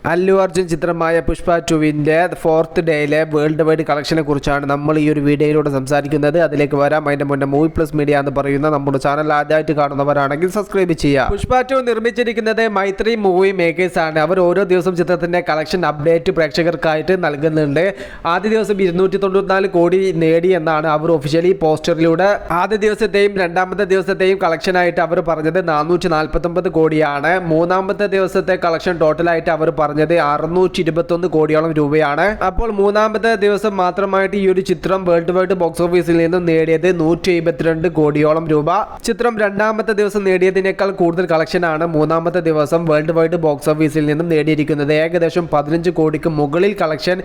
അല്ലു അർജുൻ ചിത്രമായ Pushpa 2-ന്റെ 4th ഡേയിലെ world wide കളക്ഷനെ കുറിച്ചാണ് നമ്മൾ ഈ ഒരു വീഡിയോയിലൂടെ സംസാരിക്കുന്നത്. അതിലേക്ക് വരാം. അതിന്റെ മുന്നേ മൂവി പ്ലസ് മീഡിയ എന്ന് പറയുന്ന നമ്മുടെ ചാനൽ ആദ്യമായിട്ട് കാണുന്നവരാണെങ്കിൽ സബ്സ്ക്രൈബ് ചെയ്യുക. പുഷ്പ 2 നിർമ്മിച്ചിരിക്കുന്നത് മൈത്രി മൂവി മേക്കേഴ്സ് ആണ്. അവർ ഓരോ ദിവസം ചിത്രത്തിന്റെ കളക്ഷൻ അപ്ഡേറ്റ് പ്രേക്ഷകർക്കായിട്ട് നൽകുന്നുണ്ട്. ആദ്യ ദിവസം 294 കോടി നേടി എന്നാണ് അവർ ഒഫീഷ്യലി പോസ്റ്ററിലൂടെ ആദ്യ ദിവസത്തെയും രണ്ടാമത്തെ ദിവസത്തെയും കളക്ഷനായിട്ട് അവർ പറഞ്ഞത് 449 കോടിയാണ്. മൂന്നാമത്തെ ദിവസത്തെ കളക്ഷൻ ടോട്ടലായിട്ട് അവർ പറഞ്ഞത് 621 കോടിയോളം രൂപയാണ്. അപ്പോൾ മൂന്നാമത്തെ ദിവസം മാത്രമായിട്ട് ഈ ഒരു ചിത്രം വേൾഡ് വൈഡ് ബോക്സ് ഓഫീസിൽ നിന്നും നേടിയത് 172 കോടിയോളം രൂപ. ചിത്രം രണ്ടാമത്തെ ദിവസം നേടിയതിനേക്കാൾ കൂടുതൽ കളക്ഷനാണ് മൂന്നാമത്തെ ദിവസം വേൾഡ് വൈഡ് ബോക്സ് ഓഫീസിൽ നിന്നും നേടിയിരിക്കുന്നത്. ഏകദേശം 15 കോടിക്ക് മുകളിൽ കളക്ഷൻ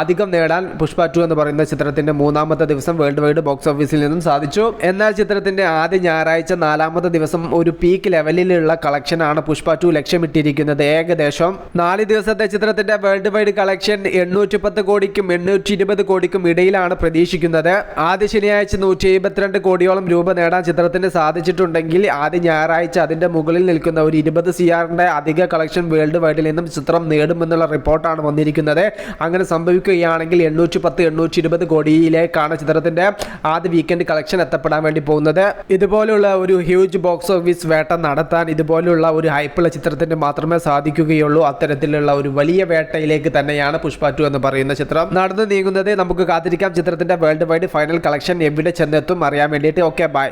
അധികം നേടാൻ പുഷ്പ 2 എന്ന് പറയുന്ന ചിത്രത്തിന്റെ മൂന്നാമത്തെ ദിവസം വേൾഡ് വൈഡ് ബോക്സ് ഓഫീസിൽ നിന്നും സാധിച്ചു. എന്നാൽ ചിത്രത്തിന്റെ ആദ്യ ഞായറാഴ്ച നാലാമത്തെ ദിവസം ഒരു പീക്ക് ലെവലിലുള്ള കളക്ഷനാണ് പുഷ്പ 2 ലക്ഷ്യമിട്ടിരിക്കുന്നത്. ഏകദേശം 4 ദിവസത്തെ ചിത്രത്തിന്റെ വേൾഡ് വൈഡ് കളക്ഷൻ 810 കോടിക്കും 820 കോടിക്കും ഇടയിലാണ് പ്രതീക്ഷിക്കുന്നത്. ആദ്യ ശനിയാഴ്ച 172 കോടിയോളം രൂപ നേടാൻ ചിത്രത്തിന് സാധിച്ചിട്ടുണ്ടെങ്കിൽ ആദ്യ ഞായറാഴ്ച അതിന്റെ മുകളിൽ നിൽക്കുന്ന ഒരു 20 CR അധിക കളക്ഷൻ വേൾഡ് വൈഡിൽ നിന്നും ചിത്രം നേടുമെന്നുള്ള റിപ്പോർട്ടാണ് വന്നിരിക്കുന്നത്. അങ്ങനെ സംഭവിക്കുകയാണെങ്കിൽ 810-820 കോടിയിലേക്കാണ് ചിത്രത്തിന്റെ ആദ്യ വീക്കെൻഡ് കളക്ഷൻ എത്തപ്പെടാൻ വേണ്ടി പോകുന്നത്. ഇതുപോലുള്ള ഒരു ഹ്യൂജ് ബോക്സ് ഓഫീസ് വേട്ട നടത്താൻ ഇതുപോലുള്ള ഒരു ഹൈപ്പുള്ള ചിത്രത്തിന് മാത്രമേ സാധിക്കുകയുള്ളൂ. അത്തരത്തിലുള്ള ഒരു വലിയ വേട്ടയിലേക്ക് തന്നെയാണ് പുഷ്പ 2 എന്ന് പറയുന്ന ചിത്രം നടന്നു നീങ്ങുന്നത്. നമുക്ക് കാത്തിരിക്കാം ചിത്രത്തിന്റെ വേൾഡ് വൈഡ് ഫൈനൽ കളക്ഷൻ എവിടെ ചെന്നെത്തും അറിയാൻ വേണ്ടിയിട്ട്. Okay, by.